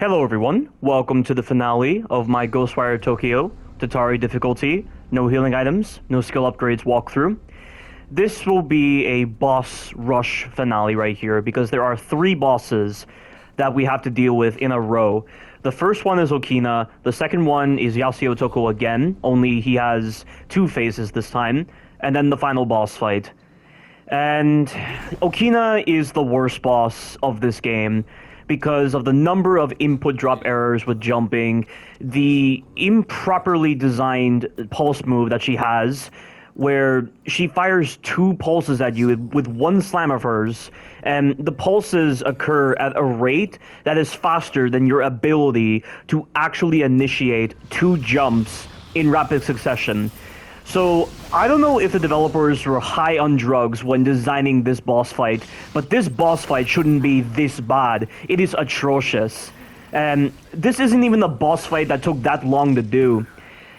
Hello everyone, welcome to the finale of my Ghostwire Tokyo Tatari difficulty, no healing items, no skill upgrades walkthrough. This will be a boss rush finale right here because there are 3 bosses that we have to deal with in a row. The first one is Okina, the second one is Yasuo Toko again, only he has 2 phases this time, and then the final boss fight. And Okina is the worst boss of this game because of the number of input drop errors with jumping, the improperly designed pulse move that she has, where she fires 2 pulses at you with 1 slam of hers, and the pulses occur at a rate that is faster than your ability to actually initiate 2 jumps in rapid succession. So, I don't know if the developers were high on drugs when designing this boss fight, but this boss fight shouldn't be this bad. It is atrocious. And this isn't even the boss fight that took that long to do.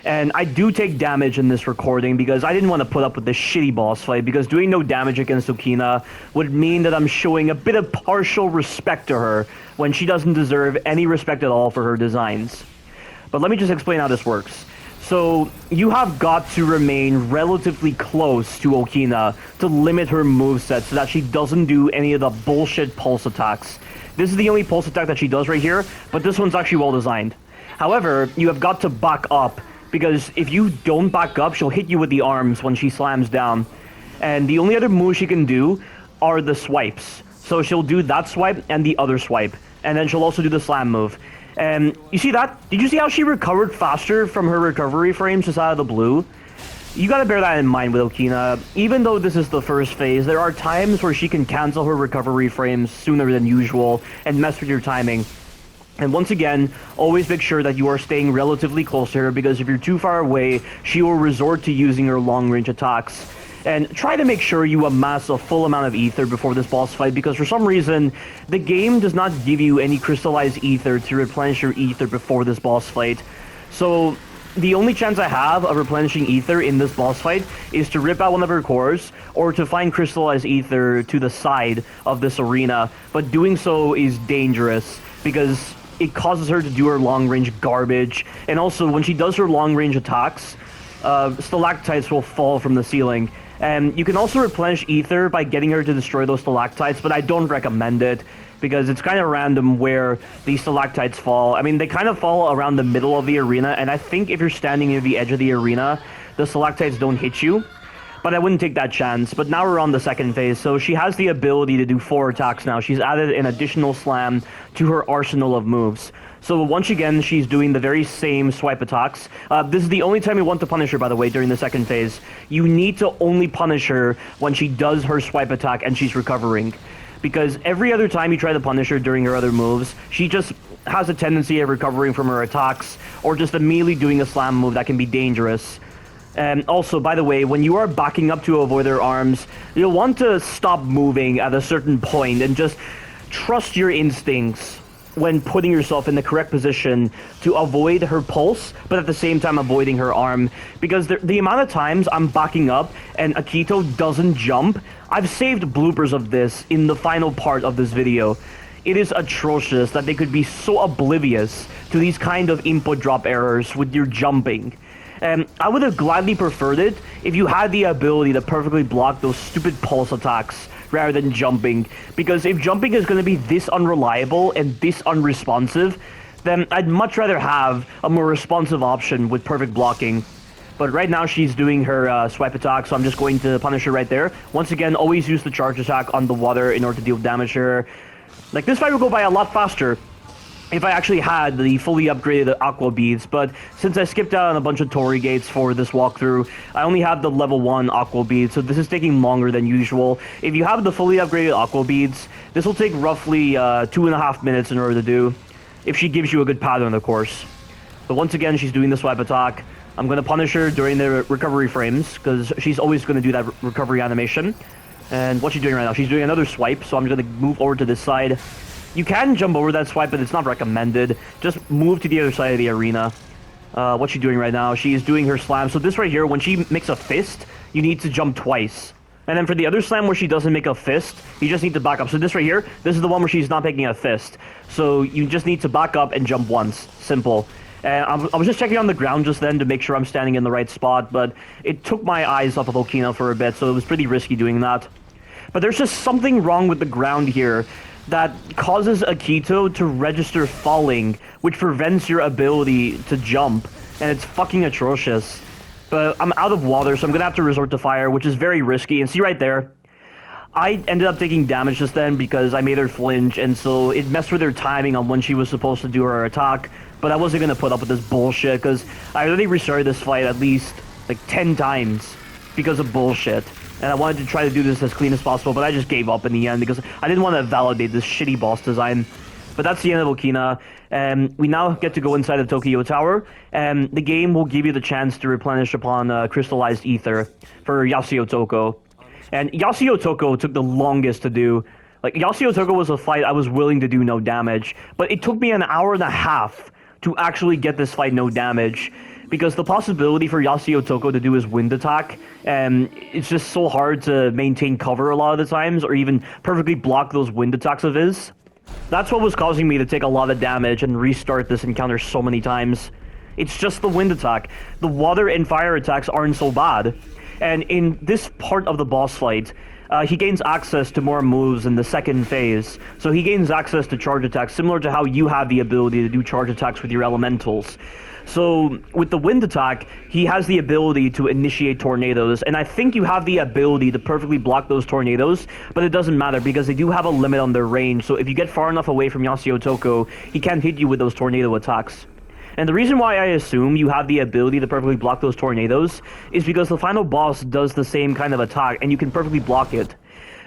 And I do take damage in this recording because I didn't want to put up with this shitty boss fight, because doing no damage against Okina would mean that I'm showing a bit of partial respect to her when she doesn't deserve any respect at all for her designs. But let me just explain how this works. So, you have got to remain relatively close to Okina to limit her moveset so that she doesn't do any of the bullshit pulse attacks. This is the only pulse attack that she does right here, but this one's actually well designed. However, you have got to back up, because if you don't back up, she'll hit you with the arms when she slams down. And the only other moves she can do are the swipes. So she'll do that swipe and the other swipe. And then she'll also do the slam move. And you see that? Did you see how she recovered faster from her recovery frames just out of the blue? You gotta bear that in mind with Okina. Even though this is the first phase, there are times where she can cancel her recovery frames sooner than usual and mess with your timing. And once again, always make sure that you are staying relatively close to her, because if you're too far away, she will resort to using her long-range attacks. And try to make sure you amass a full amount of ether before this boss fight, because for some reason, the game does not give you any crystallized ether to replenish your ether before this boss fight. So, the only chance I have of replenishing ether in this boss fight is to rip out one of her cores, or to find crystallized ether to the side of this arena. But doing so is dangerous, because it causes her to do her long-range garbage, and also when she does her long-range attacks, stalactites will fall from the ceiling. And you can also replenish ether by getting her to destroy those stalactites, but I don't recommend it, because it's kind of random where these stalactites fall. I mean, they kind of fall around the middle of the arena, and I think if you're standing near the edge of the arena, the stalactites don't hit you. But I wouldn't take that chance. But now we're on the second phase, so she has the ability to do 4 attacks now. She's added an additional slam to her arsenal of moves. So once again, she's doing the very same swipe attacks. This is the only time you want to punish her, by the way, during the second phase. You need to only punish her when she does her swipe attack and she's recovering. Because every other time you try to punish her during her other moves, she just has a tendency of recovering from her attacks, or just immediately doing a slam move that can be dangerous. And also, by the way, when you are backing up to avoid her arms, you'll want to stop moving at a certain point and just trust your instincts when putting yourself in the correct position to avoid her pulse, but at the same time avoiding her arm. Because the amount of times I'm backing up and Akito doesn't jump, I've saved bloopers of this in the final part of this video. It is atrocious that they could be so oblivious to these kind of input drop errors with your jumping. And I would have gladly preferred it if you had the ability to perfectly block those stupid pulse attacks rather than jumping. Because if jumping is going to be this unreliable and this unresponsive, then I'd much rather have a more responsive option with perfect blocking. But right now she's doing her swipe attack, so I'm just going to punish her right there. Once again, always use the charge attack on the water in order to deal damage to her. Like, this fight will go by a lot faster if I actually had the fully upgraded aqua beads, but since I skipped out on a bunch of Tori gates for this walkthrough, I only have the level 1 aqua beads, so this is taking longer than usual. If you have the fully upgraded aqua beads, this will take roughly 2.5 minutes in order to do, if she gives you a good pattern, of course. But once again, she's doing the swipe attack. I'm going to punish her during the recovery frames, because she's always going to do that recovery animation. And what's she doing right now? She's doing another swipe, so I'm going to move over to this side. You can jump over that swipe, but it's not recommended. Just move to the other side of the arena. What's she doing right now? She is doing her slam. So this right here, when she makes a fist, you need to jump twice. And then for the other slam where she doesn't make a fist, you just need to back up. So this right here, this is the one where she's not making a fist. So you just need to back up and jump once. Simple. And I was just checking on the ground just then to make sure I'm standing in the right spot, but it took my eyes off of Okina for a bit, so it was pretty risky doing that. But there's just something wrong with the ground here that causes Akito to register falling, which prevents your ability to jump, and it's fucking atrocious. But I'm out of water, so I'm gonna have to resort to fire, which is very risky. And see right there, I ended up taking damage just then because I made her flinch, and so it messed with her timing on when she was supposed to do her attack. But I wasn't gonna put up with this bullshit because I already restarted this fight at least like 10 times because of bullshit. And I wanted to try to do this as clean as possible, but I just gave up in the end because I didn't want to validate this shitty boss design. But that's the end of Okina. We now get to go inside of Tokyo Tower, and the game will give you the chance to replenish upon crystallized ether for Yasuo Toko. And Yasuo Toko took the longest to do. Like, Yasuo Toko was a fight I was willing to do no damage, but it took me an hour and a half to actually get this fight no damage, because the possibility for Yasuo Toko to do his wind attack, it's just so hard to maintain cover a lot of the times, or even perfectly block those wind attacks of his. That's what was causing me to take a lot of damage and restart this encounter so many times. It's just the wind attack. The water and fire attacks aren't so bad. And in this part of the boss fight, he gains access to more moves in the second phase. So he gains access to charge attacks, similar to how you have the ability to do charge attacks with your elementals. So with the wind attack, he has the ability to initiate tornadoes, and I think you have the ability to perfectly block those tornadoes, but it doesn't matter because they do have a limit on their range. So if you get far enough away from Yasuo Toko, he can't hit you with those tornado attacks. And the reason why I assume you have the ability to perfectly block those tornadoes is because the final boss does the same kind of attack, and you can perfectly block it.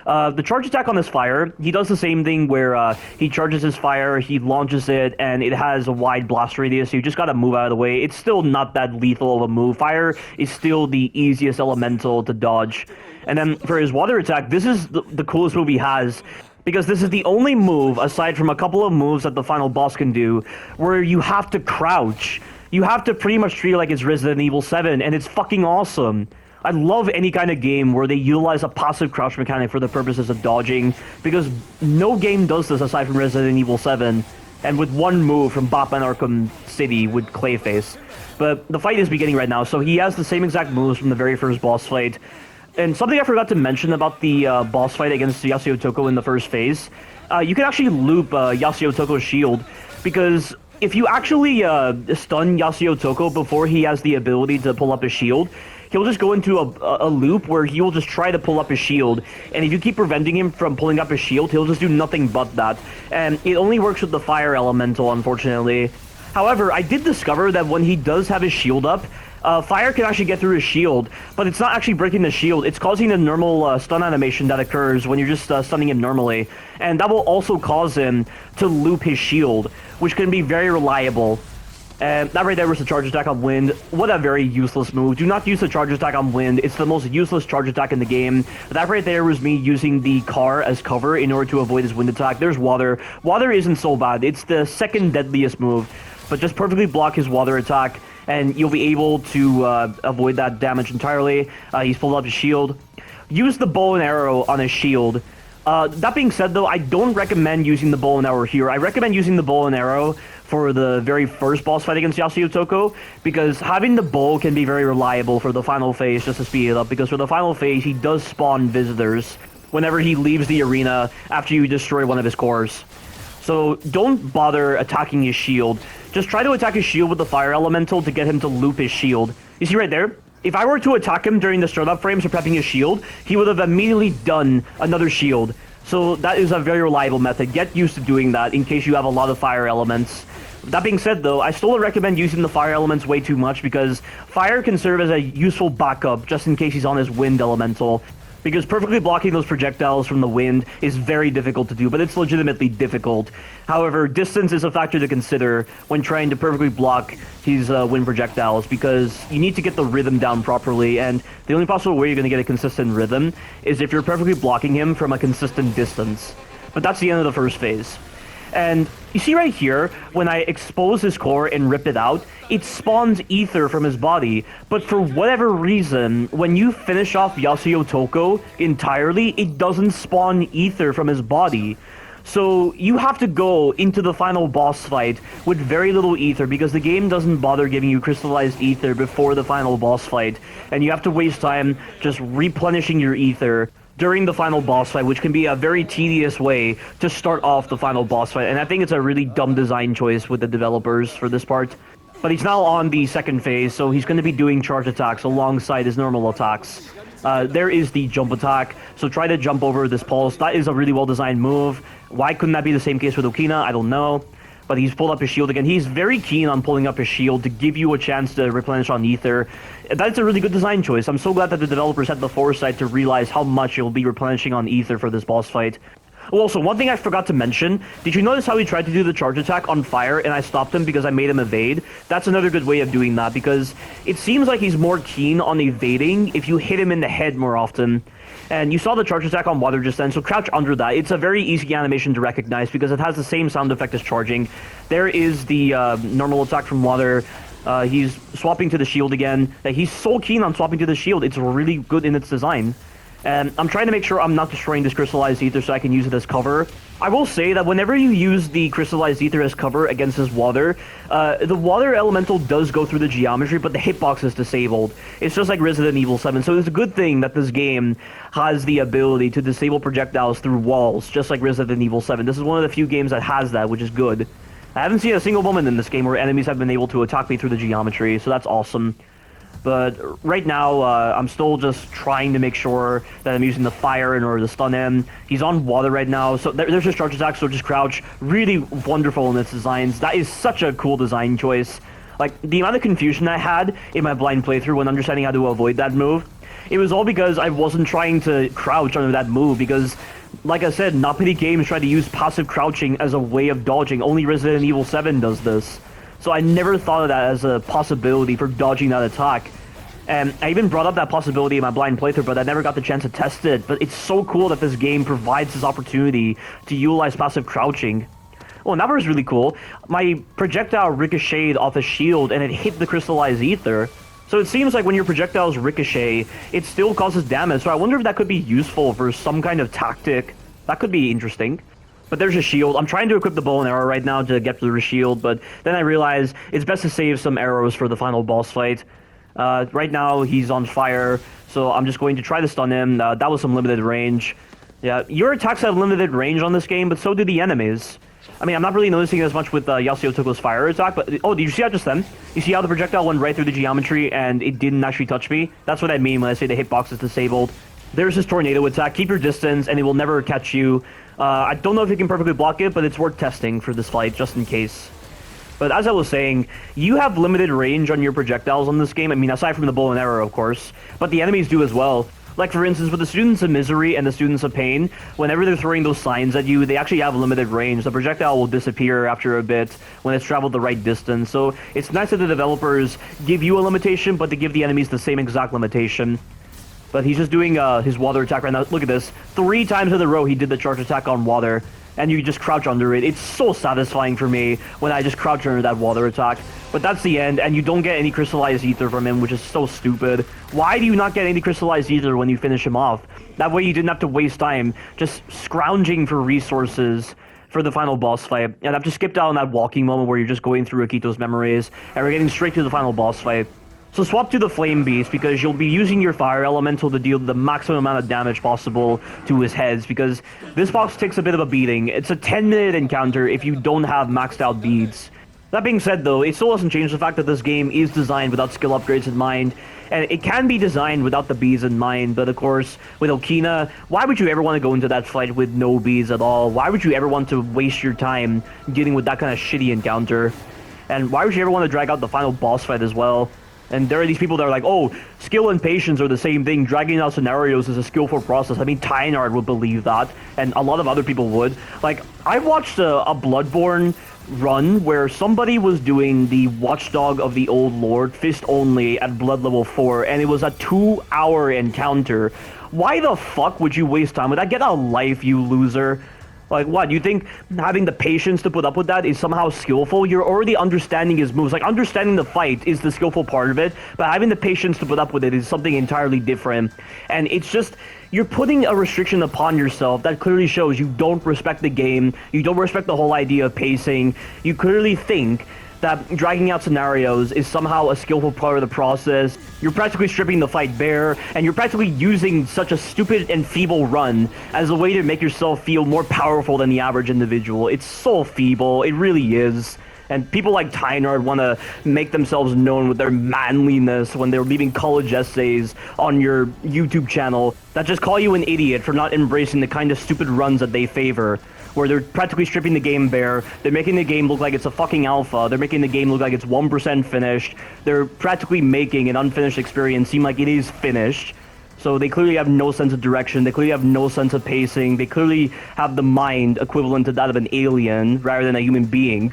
The charge attack on this fire, he does the same thing where he charges his fire, he launches it, and it has a wide blast radius, so you just gotta move out of the way. It's still not that lethal of a move. Fire is still the easiest elemental to dodge. And then for his water attack, this is the coolest move he has, because this is the only move, aside from a couple of moves that the final boss can do, where you have to crouch. You have to pretty much treat it like it's Resident Evil 7, and it's fucking awesome. I love any kind of game where they utilize a passive crouch mechanic for the purposes of dodging, because no game does this aside from Resident Evil 7, and with one move from Batman Arkham City with Clayface. But the fight is beginning right now, so he has the same exact moves from the very first boss fight. And something I forgot to mention about the boss fight against Yasuo Toko in the first phase, you can actually loop Yasuo Toko's shield, because if you actually stun Yasuo Toko before he has the ability to pull up his shield, he'll just go into a loop where he will just try to pull up his shield, and if you keep preventing him from pulling up his shield, he'll just do nothing but that. And it only works with the fire elemental, unfortunately. However, I did discover that when he does have his shield up, fire can actually get through his shield, but it's not actually breaking the shield. It's causing the normal stun animation that occurs when you're just stunning him normally. And that will also cause him to loop his shield, which can be very reliable. And that right there was the charge attack on wind. What a very useless move. Do not use the charge attack on wind. It's the most useless charge attack in the game. That right there was me using the car as cover in order to avoid his wind attack. There's water. Water isn't so bad. It's the second deadliest move. But just perfectly block his water attack, and you'll be able to avoid that damage entirely. He's pulled up his shield. Use the bow and arrow on his shield. That being said, though, I don't recommend using the bow and arrow here. I recommend using the bow and arrow for the very first boss fight against Yasuo Toko, because having the bow can be very reliable for the final phase, just to speed it up, because for the final phase, he does spawn visitors whenever he leaves the arena after you destroy one of his cores. So don't bother attacking his shield. Just try to attack his shield with the fire elemental to get him to loop his shield. You see right there? If I were to attack him during the startup frames for prepping his shield, he would have immediately done another shield. So that is a very reliable method. Get used to doing that in case you have a lot of fire elements. That being said, though, I still recommend using the fire elements way too much, because fire can serve as a useful backup just in case he's on his wind elemental. Because perfectly blocking those projectiles from the wind is very difficult to do, but it's legitimately difficult. However, distance is a factor to consider when trying to perfectly block his wind projectiles, because you need to get the rhythm down properly, and the only possible way you're going to get a consistent rhythm is if you're perfectly blocking him from a consistent distance. But that's the end of the first phase. And you see right here, when I expose his core and rip it out, it spawns ether from his body. But for whatever reason, when you finish off Yasuo Toko entirely, it doesn't spawn ether from his body. So you have to go into the final boss fight with very little ether because the game doesn't bother giving you crystallized ether before the final boss fight. And you have to waste time just replenishing your ether during the final boss fight, which can be a very tedious way to start off the final boss fight. And I think it's a really dumb design choice with the developers for this part. But he's now on the second phase, so he's going to be doing charge attacks alongside his normal attacks. There is the jump attack, so try to jump over this pulse. That is a really well-designed move. Why couldn't that be the same case with Okina? I don't know. But he's pulled up his shield again. He's very keen on pulling up his shield to give you a chance to replenish on ether. That's a really good design choice. I'm so glad that the developers had the foresight to realize how much you'll be replenishing on ether for this boss fight. Oh, also, one thing I forgot to mention, did you notice how he tried to do the charge attack on fire and I stopped him because I made him evade? That's another good way of doing that because it seems like he's more keen on evading if you hit him in the head more often. And you saw the charge attack on water just then, so crouch under that. It's a very easy animation to recognize because it has the same sound effect as charging. There is the normal attack from water. He's swapping to the shield again. He's so keen on swapping to the shield. It's really good in its design. And I'm trying to make sure I'm not destroying this crystallized ether so I can use it as cover. I will say that whenever you use the crystallized ether as cover against this water, the water elemental does go through the geometry, but the hitbox is disabled. It's just like Resident Evil 7, so it's a good thing that this game has the ability to disable projectiles through walls, just like Resident Evil 7. This is one of the few games that has that, which is good. I haven't seen a single moment in this game where enemies have been able to attack me through the geometry, so that's awesome. But right now, I'm still just trying to make sure that I'm using the fire in order to stun him. He's on water right now, so there's his charge attack, so just crouch. Really wonderful in its designs. That is such a cool design choice. Like, the amount of confusion I had in my blind playthrough when understanding how to avoid that move, it was all because I wasn't trying to crouch under that move, because, like I said, not many games try to use passive crouching as a way of dodging. Only Resident Evil 7 does this. So I never thought of that as a possibility for dodging that attack. And I even brought up that possibility in my blind playthrough, but I never got the chance to test it. But it's so cool that this game provides this opportunity to utilize passive crouching. Oh, and that was really cool. My projectile ricocheted off a shield and it hit the crystallized ether. So it seems like when your projectiles ricochet, it still causes damage. So I wonder if that could be useful for some kind of tactic. That could be interesting. But there's a shield. I'm trying to equip the bow and arrow right now to get to the shield, but then I realize it's best to save some arrows for the final boss fight. Right now, he's on fire, so I'm just going to try to stun him. That was some limited range. Yeah, your attacks have limited range on this game, but so do the enemies. I mean, I'm not really noticing it as much with Yasuo Toko's fire attack, but... Oh, did you see that just then? You see how the projectile went right through the geometry and it didn't actually touch me? That's what I mean when I say the hitbox is disabled. There's his tornado attack. Keep your distance, and it will never catch you. I don't know if you can perfectly block it, but it's worth testing for this fight, just in case. But as I was saying, you have limited range on your projectiles on this game. I mean, aside from the bow and arrow, of course. But the enemies do as well. Like, for instance, with the Students of Misery and the Students of Pain, whenever they're throwing those signs at you, they actually have limited range. The projectile will disappear after a bit when it's traveled the right distance. So it's nice that the developers give you a limitation, but they give the enemies the same exact limitation. But he's just doing his water attack right now. Look at this. 3 times in a row he did the charge attack on water. And you just crouch under it. It's so satisfying for me when I just crouch under that water attack. But that's the end, and you don't get any crystallized ether from him, which is so stupid. Why do you not get any crystallized ether when you finish him off? That way you didn't have to waste time just scrounging for resources for the final boss fight. And I've just skipped out on that walking moment where you're just going through Akito's memories, and we're getting straight to the final boss fight. So swap to the Flame Beast, because you'll be using your Fire Elemental to deal the maximum amount of damage possible to his heads, because this boss takes a bit of a beating. It's a 10-minute encounter if you don't have maxed out beads. That being said, though, it still doesn't change the fact that this game is designed without skill upgrades in mind, and it can be designed without the beads in mind, but of course, with Okina, why would you ever want to go into that fight with no beads at all? Why would you ever want to waste your time dealing with that kind of shitty encounter? And why would you ever want to drag out the final boss fight as well? And there are these people that are like, oh, skill and patience are the same thing. Dragging out scenarios is a skillful process. I mean, Tynard would believe that, and a lot of other people would. Like, I watched a Bloodborne run where somebody was doing the Watchdog of the Old Lord, fist only, at blood level 4, and it was a 2-hour encounter. Why the fuck would you waste time with that? Get a life, you loser. Like, what? You think having the patience to put up with that is somehow skillful? You're already understanding his moves. Like, understanding the fight is the skillful part of it, but having the patience to put up with it is something entirely different. And it's just, you're putting a restriction upon yourself that clearly shows you don't respect the game, you don't respect the whole idea of pacing. You clearly think that dragging out scenarios is somehow a skillful part of the process. You're practically stripping the fight bare, and you're practically using such a stupid and feeble run as a way to make yourself feel more powerful than the average individual. It's so feeble, it really is. And people like Tynard want to make themselves known with their manliness when they're leaving college essays on your YouTube channel that just call you an idiot for not embracing the kind of stupid runs that they favor, where they're practically stripping the game bare, they're making the game look like it's a fucking alpha, they're making the game look like it's 1% finished, they're practically making an unfinished experience seem like it is finished. So they clearly have no sense of direction, they clearly have no sense of pacing, they clearly have the mind equivalent to that of an alien rather than a human being.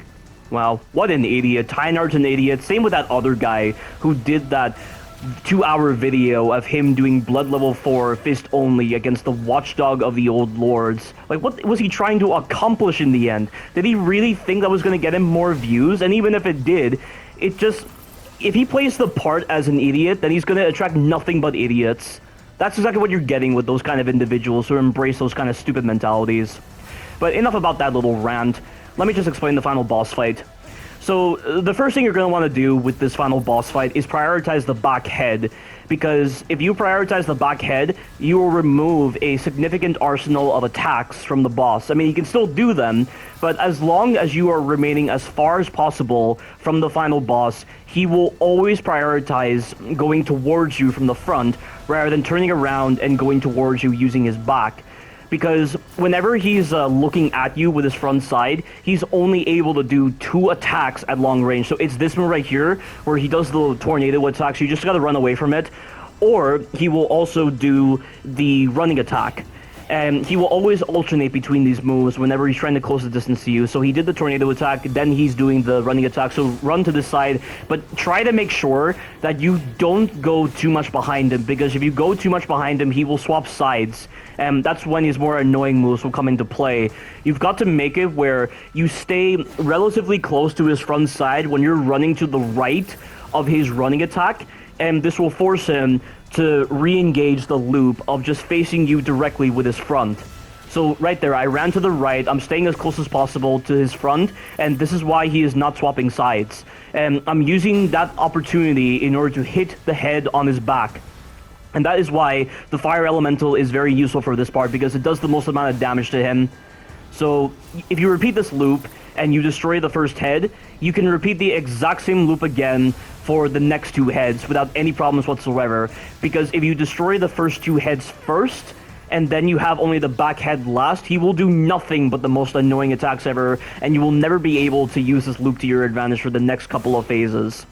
Wow, what an idiot. Tynard's an idiot. Same with that other guy who did that 2-hour video of him doing blood level 4 fist only against the watchdog of the old lords. Like, what was he trying to accomplish in the end? Did he really think that was going to get him more views? And even if it did, it just... if he plays the part as an idiot, then he's going to attract nothing but idiots. That's exactly what you're getting with those kind of individuals who embrace those kind of stupid mentalities. But enough about that little rant. Let me just explain the final boss fight. So, the first thing you're going to want to do with this final boss fight is prioritize the back head, because if you prioritize the back head, you will remove a significant arsenal of attacks from the boss. I mean, you can still do them, but as long as you are remaining as far as possible from the final boss, he will always prioritize going towards you from the front, rather than turning around and going towards you using his back. Because whenever he's looking at you with his front side, he's only able to do 2 attacks at long range. So it's this one right here, where he does the tornado attack, so you just gotta run away from it. Or he will also do the running attack. And he will always alternate between these moves whenever he's trying to close the distance to you. So he did the tornado attack, then he's doing the running attack. So run to the side, but try to make sure that you don't go too much behind him, because if you go too much behind him, he will swap sides. And that's when his more annoying moves will come into play. You've got to make it where you stay relatively close to his front side when you're running to the right of his running attack, and this will force him to re-engage the loop of just facing you directly with his front. So right there, I ran to the right, I'm staying as close as possible to his front, and this is why he is not swapping sides. And I'm using that opportunity in order to hit the head on his back. And that is why the Fire Elemental is very useful for this part, because it does the most amount of damage to him. So if you repeat this loop and you destroy the first head, you can repeat the exact same loop again for the next 2 heads without any problems whatsoever. Because if you destroy the first 2 heads first, and then you have only the back head last, he will do nothing but the most annoying attacks ever, and you will never be able to use this loop to your advantage for the next couple of phases.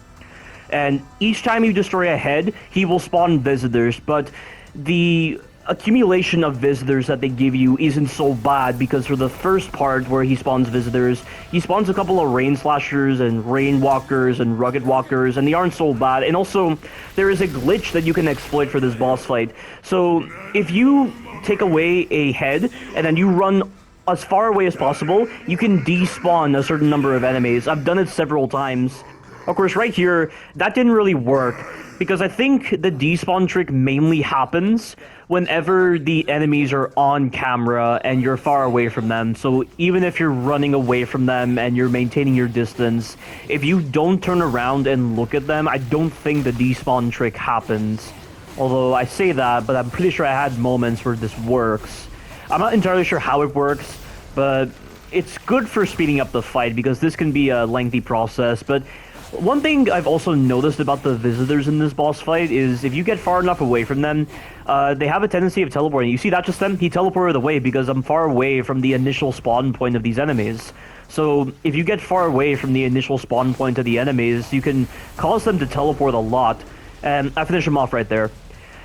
And each time you destroy a head, he will spawn visitors, but the accumulation of visitors that they give you isn't so bad, because for the first part where he spawns visitors, he spawns a couple of rain slashers and rain walkers and rugged walkers, and they aren't so bad. And also, there is a glitch that you can exploit for this boss fight. So if you take away a head and then you run as far away as possible, you can despawn a certain number of enemies. I've done it several times. Of course, right here, that didn't really work, because I think the despawn trick mainly happens whenever the enemies are on camera and you're far away from them. So even if you're running away from them and you're maintaining your distance, if you don't turn around and look at them, I don't think the despawn trick happens. Although I say that, but I'm pretty sure I had moments where this works. I'm not entirely sure how it works, but it's good for speeding up the fight, because this can be a lengthy process. But one thing I've also noticed about the visitors in this boss fight is if you get far enough away from them, they have a tendency of teleporting. You see that just then? He teleported away because I'm far away from the initial spawn point of these enemies. So if you get far away from the initial spawn point of the enemies, you can cause them to teleport a lot. And I finish him off right there.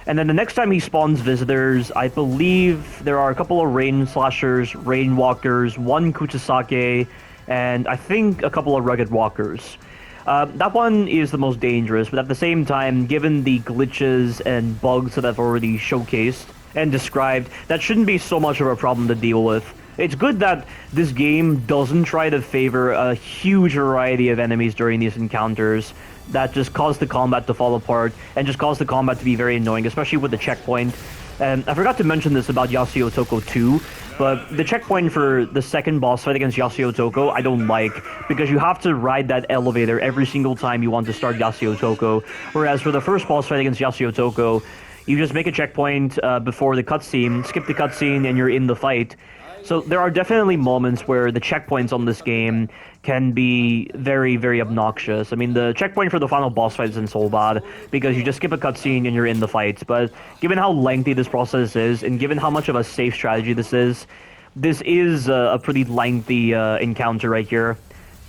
And then the next time he spawns visitors, I believe there are a couple of rain slashers, rain walkers, 1 Kuchisake, and I think a couple of rugged walkers. That one is the most dangerous, but at the same time, given the glitches and bugs that I've already showcased and described, that shouldn't be so much of a problem to deal with. It's good that this game doesn't try to favor a huge variety of enemies during these encounters that just cause the combat to fall apart and just cause the combat to be very annoying, especially with the checkpoint. And I forgot to mention this about Yasuo Toko 2, but the checkpoint for the second boss fight against Yasuo Toko I don't like, because you have to ride that elevator every single time you want to start Yasuo Toko, whereas for the first boss fight against Yasuo Toko, you just make a checkpoint before the cutscene, skip the cutscene, and you're in the fight. So there are definitely moments where the checkpoints on this game can be very, very obnoxious. I mean, the checkpoint for the final boss fight isn't so bad, because you just skip a cutscene and you're in the fight. But given how lengthy this process is, and given how much of a safe strategy this is a pretty lengthy encounter right here.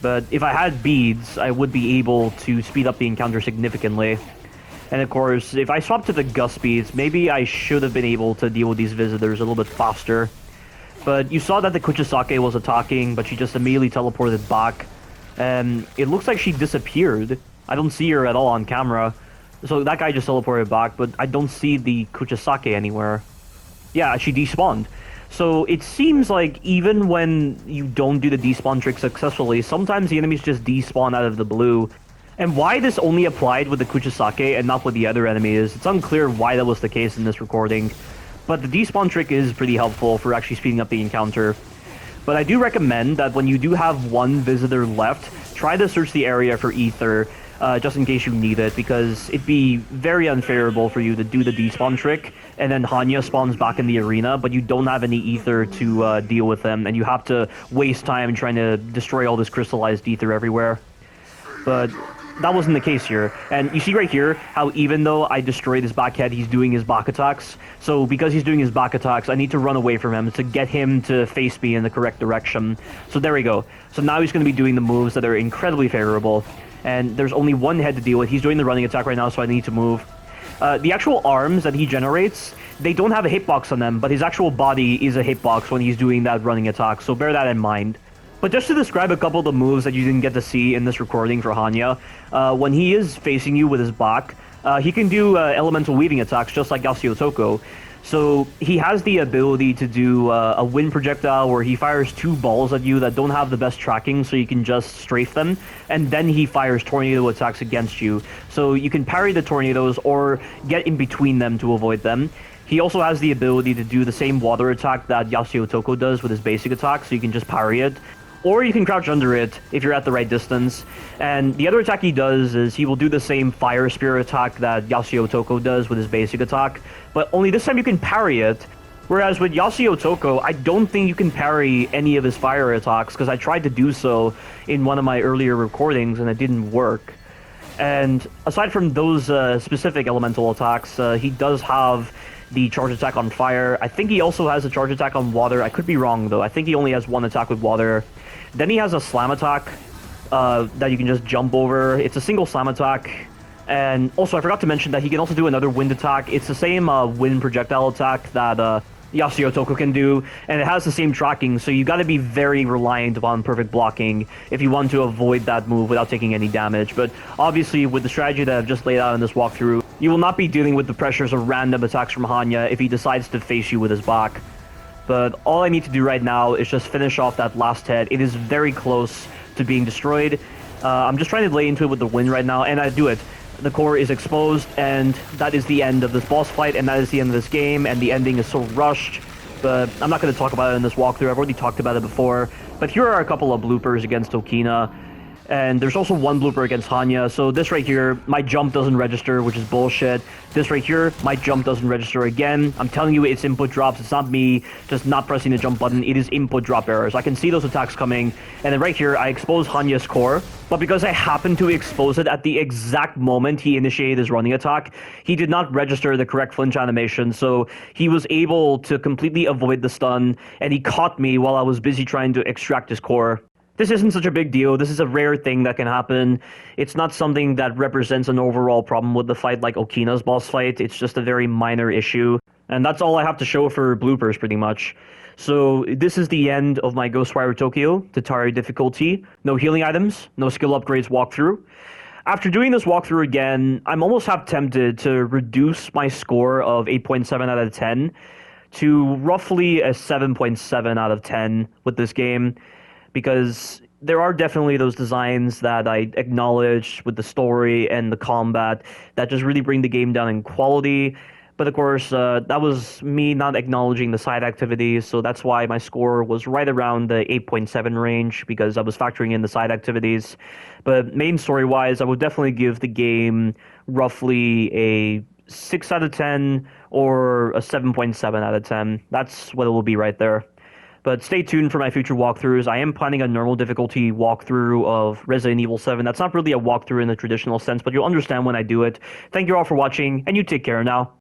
But if I had beads, I would be able to speed up the encounter significantly. And of course, if I swap to the gust beads, maybe I should have been able to deal with these visitors a little bit faster. But you saw that the Kuchisake was attacking, but she just immediately teleported back. And it looks like she disappeared. I don't see her at all on camera. So that guy just teleported back, but I don't see the Kuchisake anywhere. Yeah, she despawned. So it seems like even when you don't do the despawn trick successfully, sometimes the enemies just despawn out of the blue. And why this only applied with the Kuchisake and not with the other enemies, it's unclear why that was the case in this recording. But the despawn trick is pretty helpful for actually speeding up the encounter. But I do recommend that when you do have one visitor left, try to search the area for ether, just in case you need it, because it'd be very unfavorable for you to do the despawn trick, and then Hanya spawns back in the arena, but you don't have any ether to deal with them, and you have to waste time trying to destroy all this crystallized ether everywhere. But that wasn't the case here. And you see right here how even though I destroyed his back head, he's doing his back attacks. So because he's doing his back attacks, I need to run away from him to get him to face me in the correct direction. So there we go. So now he's going to be doing the moves that are incredibly favorable. And there's only one head to deal with. He's doing the running attack right now, so I need to move. The actual arms that he generates, they don't have a hitbox on them, but his actual body is a hitbox when he's doing that running attack. So bear that in mind. But just to describe a couple of the moves that you didn't get to see in this recording for Hanya, when he is facing you with his back, he can do elemental weaving attacks just like Yasuo Toko. So he has the ability to do a wind projectile where he fires two balls at you that don't have the best tracking, so you can just strafe them, and then he fires tornado attacks against you. So you can parry the tornadoes or get in between them to avoid them. He also has the ability to do the same water attack that Yasuo Toko does with his basic attack, so you can just parry it. Or you can crouch under it if you're at the right distance. And the other attack he does is he will do the same fire spear attack that Yasuo Toko does with his basic attack, but only this time you can parry it. Whereas with Yasuo Toko, I don't think you can parry any of his fire attacks, because I tried to do so in one of my earlier recordings and it didn't work. And aside from those specific elemental attacks, he does have the charge attack on fire. I think he also has a charge attack on water. I could be wrong though. I think he only has one attack with water. Then he has a slam attack that you can just jump over. It's a single slam attack. And also I forgot to mention that he can also do another wind attack. It's the same wind projectile attack that Yasuo Toko can do, and it has the same tracking, so you got to be very reliant upon perfect blocking if you want to avoid that move without taking any damage. But obviously with the strategy that I've just laid out in this walkthrough, you will not be dealing with the pressures of random attacks from Hanya if he decides to face you with his back. But all I need to do right now is just finish off that last head. It is very close to being destroyed. I'm just trying to lay into it with the wind right now, and I do it. The core is exposed, and that is the end of this boss fight, and that is the end of this game, and the ending is so rushed. But I'm not going to talk about it in this walkthrough. I've already talked about it before. But here are a couple of bloopers against Okina. And there's also one blooper against Hanya. So this right here, my jump doesn't register, which is bullshit. This right here, my jump doesn't register again. I'm telling you, it's input drops. It's not me just not pressing the jump button. It is input drop errors. I can see those attacks coming. And then right here, I expose Hanya's core. But because I happened to expose it at the exact moment he initiated his running attack, he did not register the correct flinch animation. So he was able to completely avoid the stun. And he caught me while I was busy trying to extract his core. This isn't such a big deal. This is a rare thing that can happen. It's not something that represents an overall problem with the fight like Okina's boss fight. It's just a very minor issue. And that's all I have to show for bloopers, pretty much. So this is the end of my Ghostwire Tokyo Tatari difficulty. No healing items, no skill upgrades walkthrough. After doing this walkthrough again, I'm almost half tempted to reduce my score of 8.7 out of 10 to roughly a 7.7 out of 10 with this game, because there are definitely those designs that I acknowledge with the story and the combat that just really bring the game down in quality. But of course, that was me not acknowledging the side activities, so that's why my score was right around the 8.7 range, because I was factoring in the side activities. But main story-wise, I would definitely give the game roughly a 6 out of 10 or a 7.7 out of 10. That's what it will be right there. But stay tuned for my future walkthroughs. I am planning a normal difficulty walkthrough of Resident Evil 7. That's not really a walkthrough in the traditional sense, but you'll understand when I do it. Thank you all for watching, and you take care now.